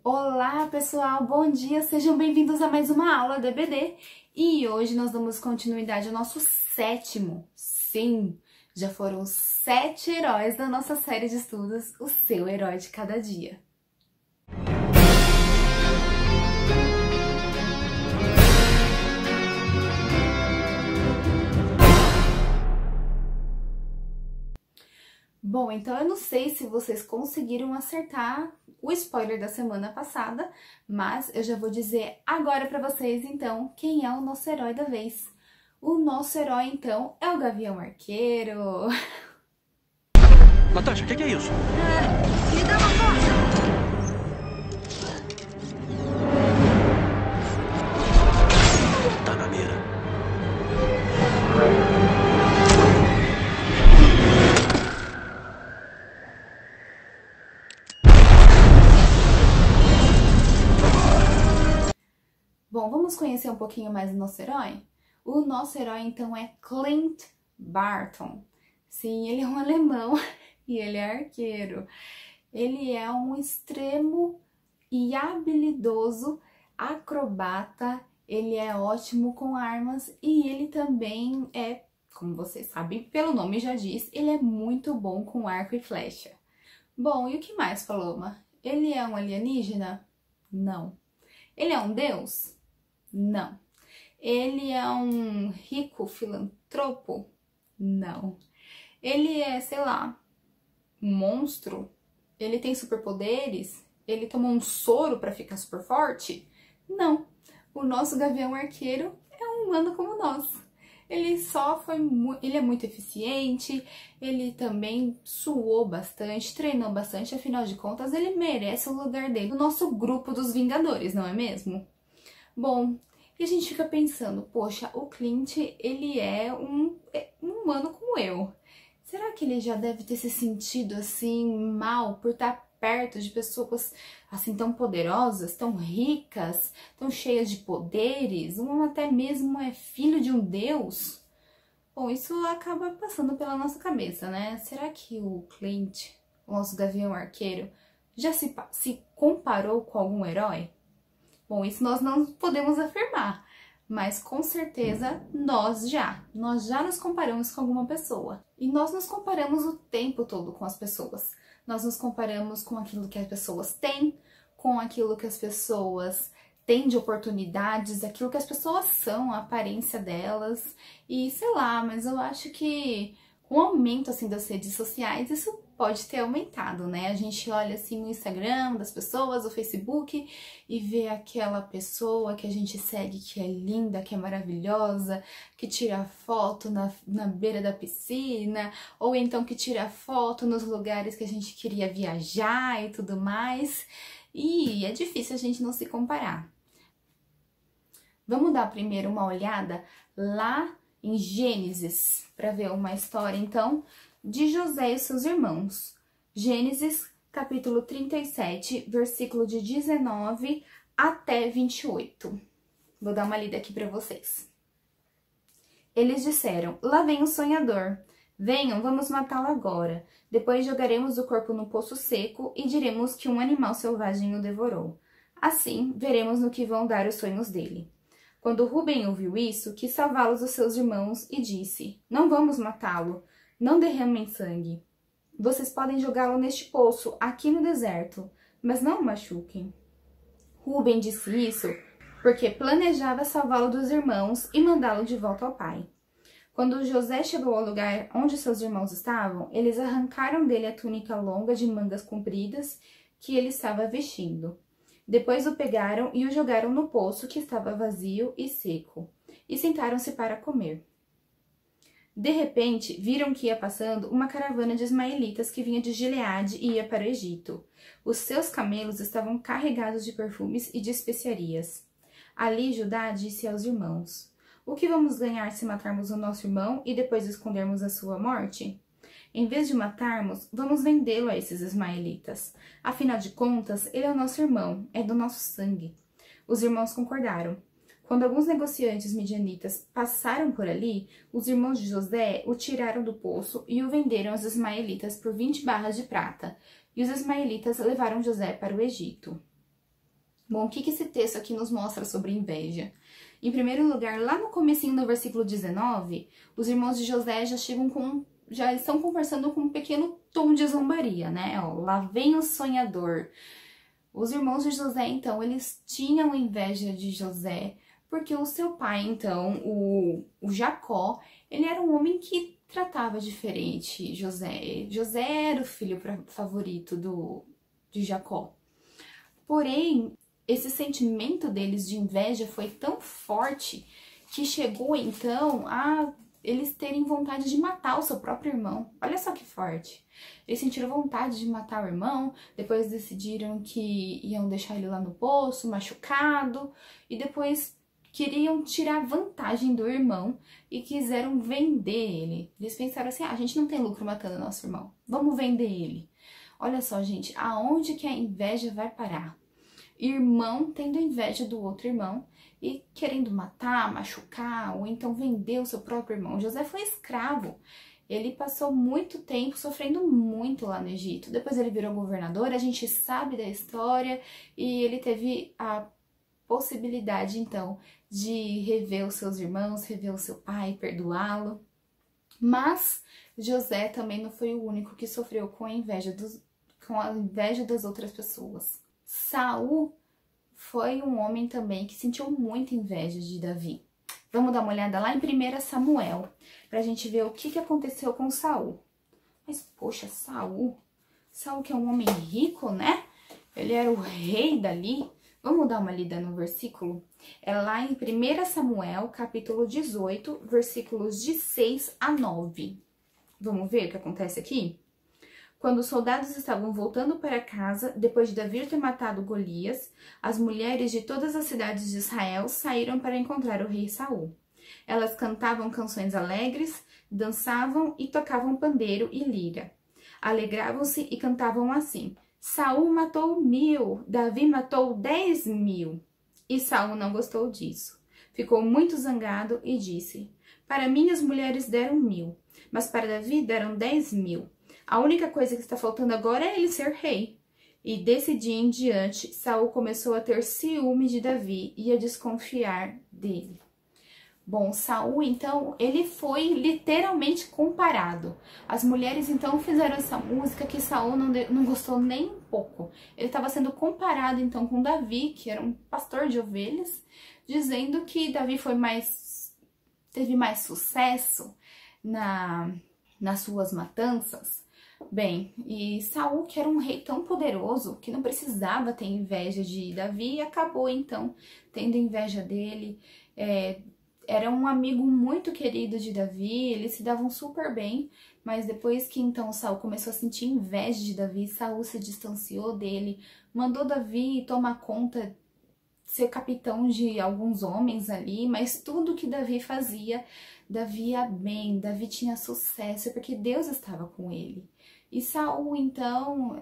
Olá pessoal, bom dia, sejam bem-vindos a mais uma aula do EBD e hoje nós damos continuidade ao nosso sétimo, sim, já foram 7 heróis da nossa série de estudos, o seu herói de cada dia. Bom, então eu não sei se vocês conseguiram acertar o spoiler da semana passada, mas eu já vou dizer agora pra vocês, então, quem é o nosso herói da vez. O nosso herói, então, é o Gavião Arqueiro. Natasha, o que é isso? Me dá uma força! Tá na mira. Bom, vamos conhecer um pouquinho mais do nosso herói? O nosso herói, então, é Clint Barton. Sim, ele é um alemão e ele é arqueiro. Ele é um extremo e habilidoso acrobata, ele é ótimo com armas e ele também é, como vocês sabem, pelo nome já diz, ele é muito bom com arco e flecha. Bom, e o que mais, Paloma? Ele é um alienígena? Não. Ele é um deus? Não. Ele é um rico filantropo? Não. Ele é, sei lá, um monstro? Ele tem superpoderes? Ele tomou um soro pra ficar super forte? Não. O nosso Gavião Arqueiro é um humano como nós. Ele ele é muito eficiente, ele também suou bastante, treinou bastante, afinal de contas ele merece o lugar dele no nosso grupo dos Vingadores, não é mesmo? Bom, e a gente fica pensando, poxa, o Clint, ele é um humano como eu. Será que ele já deve ter se sentido assim mal por estar perto de pessoas assim tão poderosas, tão ricas, tão cheias de poderes? Um até mesmo é filho de um deus? Bom, isso acaba passando pela nossa cabeça, né? Será que o Clint, o nosso Gavião Arqueiro, já se comparou com algum herói? Bom, isso nós não podemos afirmar, mas com certeza nós já nos comparamos com alguma pessoa. E nós nos comparamos o tempo todo com as pessoas. Nós nos comparamos com aquilo que as pessoas têm, com aquilo que as pessoas têm de oportunidades, aquilo que as pessoas são, a aparência delas. E sei lá, mas eu acho que com o aumento assim das redes sociais, isso pode ter aumentado, né? A gente olha assim no Instagram das pessoas, no Facebook e vê aquela pessoa que a gente segue que é linda, que é maravilhosa, que tira foto na beira da piscina, ou então que tira foto nos lugares que a gente queria viajar e tudo mais. E é difícil a gente não se comparar. Vamos dar primeiro uma olhada lá em Gênesis, para ver uma história, então, de José e seus irmãos. Gênesis, capítulo 37, versículo de 19 até 28. Vou dar uma lida aqui para vocês. Eles disseram, lá vem o sonhador. Venham, vamos matá-lo agora. Depois jogaremos o corpo no poço seco e diremos que um animal selvagem o devorou. Assim, veremos no que vão dar os sonhos dele. Quando Rúben ouviu isso, quis salvá-los dos seus irmãos e disse, não vamos matá-lo, não derramem sangue. Vocês podem jogá-lo neste poço, aqui no deserto, mas não o machuquem. Rúben disse isso porque planejava salvá-lo dos irmãos e mandá-lo de volta ao pai. Quando José chegou ao lugar onde seus irmãos estavam, eles arrancaram dele a túnica longa de mangas compridas que ele estava vestindo. Depois o pegaram e o jogaram no poço que estava vazio e seco, e sentaram-se para comer. De repente, viram que ia passando uma caravana de ismaelitas que vinha de Gileade e ia para o Egito. Os seus camelos estavam carregados de perfumes e de especiarias. Ali Judá disse aos irmãos, o que vamos ganhar se matarmos o nosso irmão e depois escondermos a sua morte? Em vez de matarmos, vamos vendê-lo a esses ismaelitas. Afinal de contas, ele é o nosso irmão, é do nosso sangue. Os irmãos concordaram. Quando alguns negociantes midianitas passaram por ali, os irmãos de José o tiraram do poço e o venderam aos ismaelitas por 20 barras de prata, e os ismaelitas levaram José para o Egito. Bom, o que esse texto aqui nos mostra sobre inveja? Em primeiro lugar, lá no comecinho do versículo 19, os irmãos de José já estão conversando com um pequeno tom de zombaria, né? Ó, lá vem o sonhador. Os irmãos de José, então, eles tinham inveja de José, porque o seu pai, então, o Jacó, ele era um homem que tratava diferente José. José era o filho favorito de Jacó. Porém, esse sentimento deles de inveja foi tão forte que chegou, então, a eles terem vontade de matar o seu próprio irmão. Olha só que forte. Eles sentiram vontade de matar o irmão, depois decidiram que iam deixar ele lá no poço, machucado, e depois queriam tirar vantagem do irmão e quiseram vender ele. Eles pensaram assim, a gente não tem lucro matando nosso irmão, vamos vender ele. Olha só, gente, aonde que a inveja vai parar? Irmão tendo inveja do outro irmão e querendo matar, machucar ou então vender o seu próprio irmão. José foi escravo. Ele passou muito tempo sofrendo muito lá no Egito. Depois ele virou governador, a gente sabe da história, e ele teve a possibilidade então de rever os seus irmãos, rever o seu pai, perdoá-lo. Mas José também não foi o único que sofreu com a inveja das outras pessoas. Saul foi um homem também que sentiu muita inveja de Davi. Vamos dar uma olhada lá em 1 Samuel, pra gente ver o que aconteceu com Saul. Mas, poxa, Saul que é um homem rico, né? Ele era o rei dali. Vamos dar uma lida no versículo? É lá em 1 Samuel, capítulo 18, versículos de 6 a 9. Vamos ver o que acontece aqui? Quando os soldados estavam voltando para casa, depois de Davi ter matado Golias, as mulheres de todas as cidades de Israel saíram para encontrar o rei Saul. Elas cantavam canções alegres, dançavam e tocavam pandeiro e lira. Alegravam-se e cantavam assim: Saul matou 1000, Davi matou 10.000. E Saul não gostou disso. Ficou muito zangado e disse: Para mim as mulheres deram 1000, mas para Davi deram 10.000. A única coisa que está faltando agora é ele ser rei. E desse dia em diante, Saul começou a ter ciúme de Davi e a desconfiar dele. Bom, Saul, então, ele foi literalmente comparado. As mulheres, então, fizeram essa música que Saul não gostou nem um pouco. Ele estava sendo comparado, então, com Davi, que era um pastor de ovelhas, dizendo que Davi teve mais sucesso nas suas matanças. Bem, e Saul, que era um rei tão poderoso que não precisava ter inveja de Davi, acabou então tendo inveja dele. Era um amigo muito querido de Davi, eles se davam super bem, mas depois que então Saul começou a sentir inveja de Davi, Saul se distanciou dele, mandou Davi tomar conta, ser capitão de alguns homens ali, mas tudo que Davi fazia, Davi ia bem, Davi tinha sucesso, porque Deus estava com ele. E Saul, então,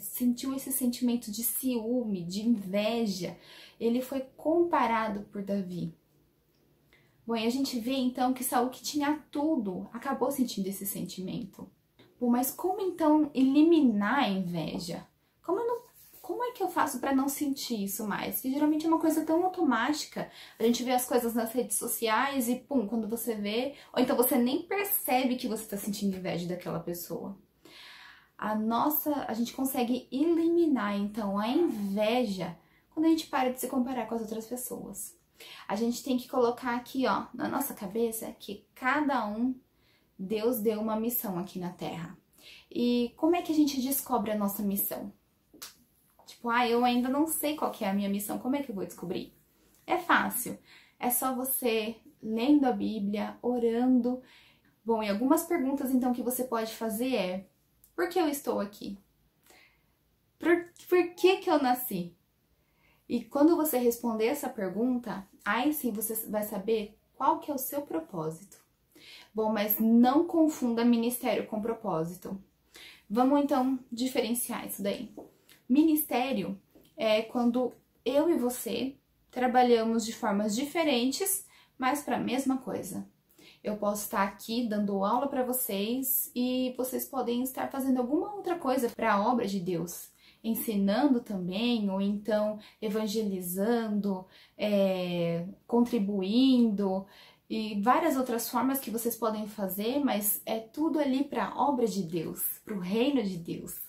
sentiu esse sentimento de ciúme, de inveja. Ele foi comparado por Davi. Bom, e a gente vê, então, que Saul, que tinha tudo, acabou sentindo esse sentimento. Bom, mas como, então, eliminar a inveja? Como é que eu faço para não sentir isso mais? Que geralmente é uma coisa tão automática. A gente vê as coisas nas redes sociais e, pum, quando você vê... Ou então você nem percebe que você está sentindo inveja daquela pessoa. A gente consegue eliminar, então, a inveja quando a gente para de se comparar com as outras pessoas. A gente tem que colocar aqui, ó, na nossa cabeça, que cada um, Deus deu uma missão aqui na Terra. E como é que a gente descobre a nossa missão? Tipo, eu ainda não sei qual que é a minha missão, como é que eu vou descobrir? É fácil, é só você lendo a Bíblia, orando. Bom, e algumas perguntas, então, que você pode fazer é: por que eu estou aqui? Por que eu nasci? E quando você responder essa pergunta, aí sim você vai saber qual que é o seu propósito. Bom, mas não confunda ministério com propósito. Vamos então diferenciar isso daí. Ministério é quando eu e você trabalhamos de formas diferentes, mas para a mesma coisa. Eu posso estar aqui dando aula para vocês e vocês podem estar fazendo alguma outra coisa para a obra de Deus. ensinando também, ou então evangelizando, contribuindo, e várias outras formas que vocês podem fazer, mas é tudo ali para a obra de Deus, para o reino de Deus.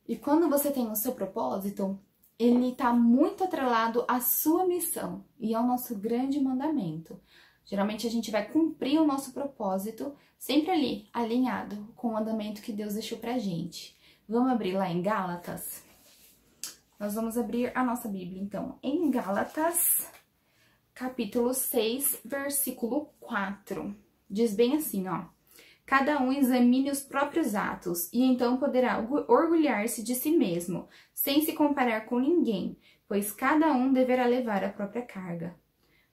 E quando você tem o seu propósito, ele está muito atrelado à sua missão e ao nosso grande mandamento. Geralmente a gente vai cumprir o nosso propósito sempre ali, alinhado com o mandamento que Deus deixou pra gente. Vamos abrir lá em Gálatas? Nós vamos abrir a nossa Bíblia, então, em Gálatas, capítulo 6, versículo 4. Diz bem assim, ó. Cada um examine os próprios atos, e então poderá orgulhar-se de si mesmo, sem se comparar com ninguém, pois cada um deverá levar a própria carga.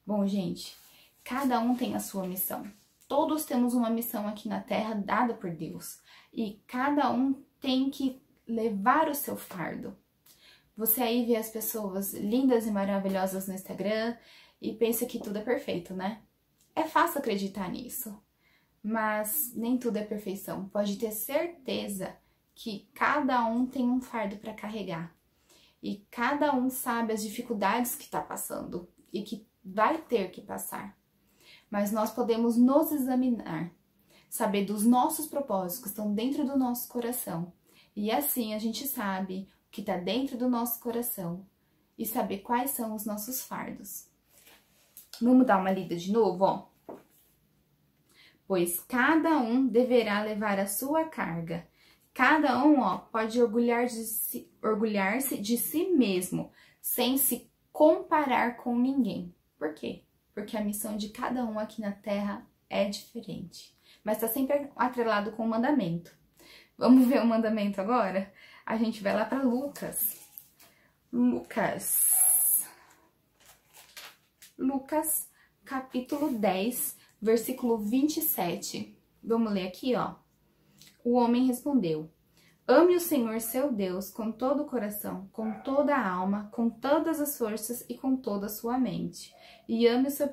Bom, gente, cada um tem a sua missão. Todos temos uma missão aqui na Terra dada por Deus, e cada um tem que levar o seu fardo. Você aí vê as pessoas lindas e maravilhosas no Instagram e pensa que tudo é perfeito, né? É fácil acreditar nisso. Mas nem tudo é perfeição. Pode ter certeza que cada um tem um fardo para carregar. E cada um sabe as dificuldades que está passando e que vai ter que passar. Mas nós podemos nos examinar, saber dos nossos propósitos que estão dentro do nosso coração. E assim a gente sabe o que está dentro do nosso coração e saber quais são os nossos fardos. Vamos dar uma lida de novo, ó. Pois cada um deverá levar a sua carga. Cada um, ó, pode orgulhar-se de si mesmo, sem se comparar com ninguém. Por quê? Porque a missão de cada um aqui na Terra é diferente. Mas está sempre atrelado com o mandamento. Vamos ver o mandamento agora? A gente vai lá para Lucas. Lucas, capítulo 10, versículo 27. Vamos ler aqui, ó. O homem respondeu: ame o Senhor seu Deus com todo o coração, com toda a alma, com todas as forças e com toda a sua mente. E ame o seu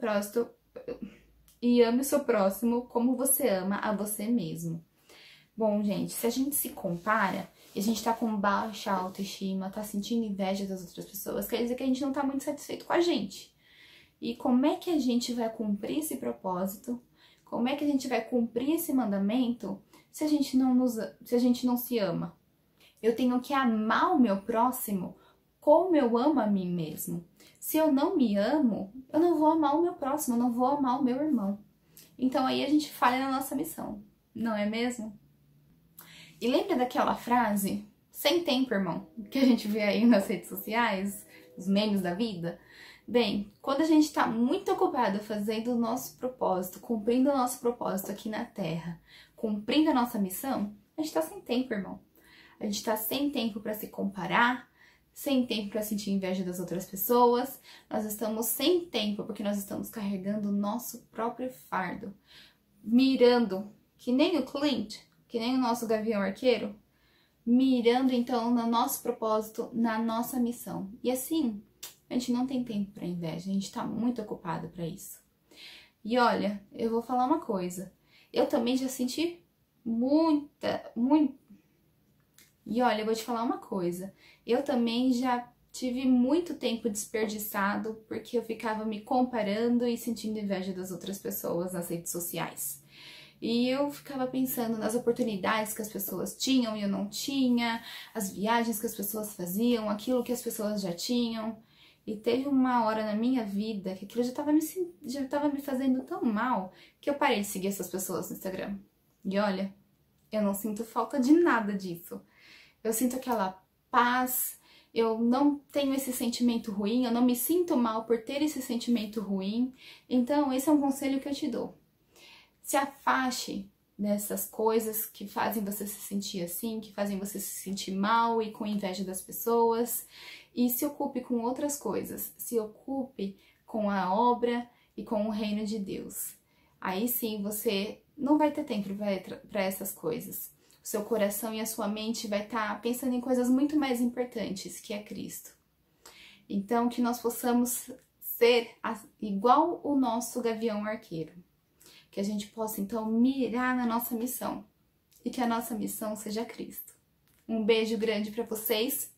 próximo como você ama a você mesmo. Bom, gente, se a gente se compara e a gente tá com baixa autoestima, tá sentindo inveja das outras pessoas, quer dizer que a gente não tá muito satisfeito com a gente. E como é que a gente vai cumprir esse propósito? Como é que a gente vai cumprir esse mandamento se a gente não se ama? Eu tenho que amar o meu próximo como eu amo a mim mesmo. Se eu não me amo, eu não vou amar o meu próximo, eu não vou amar o meu irmão. Então aí a gente falha na nossa missão, não é mesmo? E lembra daquela frase, sem tempo, irmão, que a gente vê aí nas redes sociais, os memes da vida? Bem, quando a gente está muito ocupado fazendo o nosso propósito, cumprindo o nosso propósito aqui na Terra, cumprindo a nossa missão, a gente está sem tempo, irmão. A gente está sem tempo para se comparar, sem tempo para sentir inveja das outras pessoas. Nós estamos sem tempo porque nós estamos carregando o nosso próprio fardo, mirando, que nem o Clint, que nem o nosso gavião arqueiro, mirando então no nosso propósito, na nossa missão. E assim, a gente não tem tempo para inveja, a gente está muito ocupado para isso. E olha, eu vou falar uma coisa, eu também já senti muita. E olha, eu vou te falar uma coisa, eu também já tive muito tempo desperdiçado porque eu ficava me comparando e sentindo inveja das outras pessoas nas redes sociais. E eu ficava pensando nas oportunidades que as pessoas tinham e eu não tinha, as viagens que as pessoas faziam, aquilo que as pessoas já tinham. E teve uma hora na minha vida que aquilo já tava me fazendo tão mal que eu parei de seguir essas pessoas no Instagram. E olha, eu não sinto falta de nada disso. Eu sinto aquela paz, eu não tenho esse sentimento ruim, eu não me sinto mal por ter esse sentimento ruim. Então, esse é um conselho que eu te dou. Se afaste dessas coisas que fazem você se sentir assim, que fazem você se sentir mal e com inveja das pessoas, e se ocupe com outras coisas, se ocupe com a obra e com o reino de Deus. Aí sim você não vai ter tempo para essas coisas. O seu coração e a sua mente vai estar pensando em coisas muito mais importantes, que é Cristo. Então, que nós possamos ser igual o nosso gavião arqueiro. Que a gente possa, então, mirar na nossa missão. E que a nossa missão seja Cristo. Um beijo grande para vocês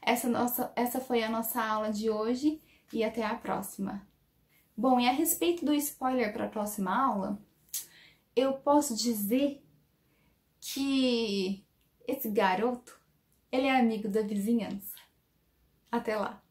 Essa foi a nossa aula de hoje e até a próxima. Bom, e a respeito do spoiler para a próxima aula, eu posso dizer que esse garoto, ele é amigo da vizinhança. Até lá!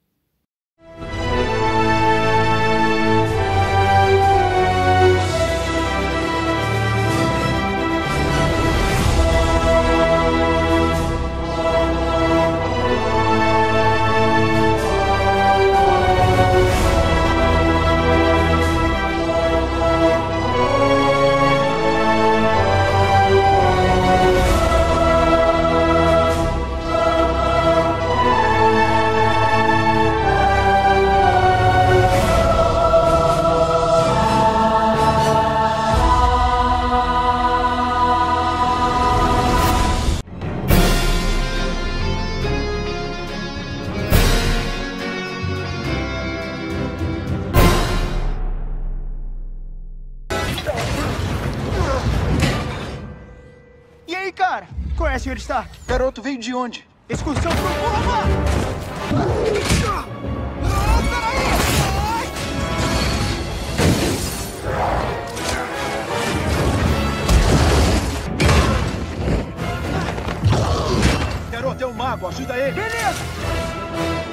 E aí, cara? Qual é, Sr. Stark? Garoto, veio de onde? Excursão pro Roma! Peraí! Garoto, é um mago, ajuda ele! Beleza!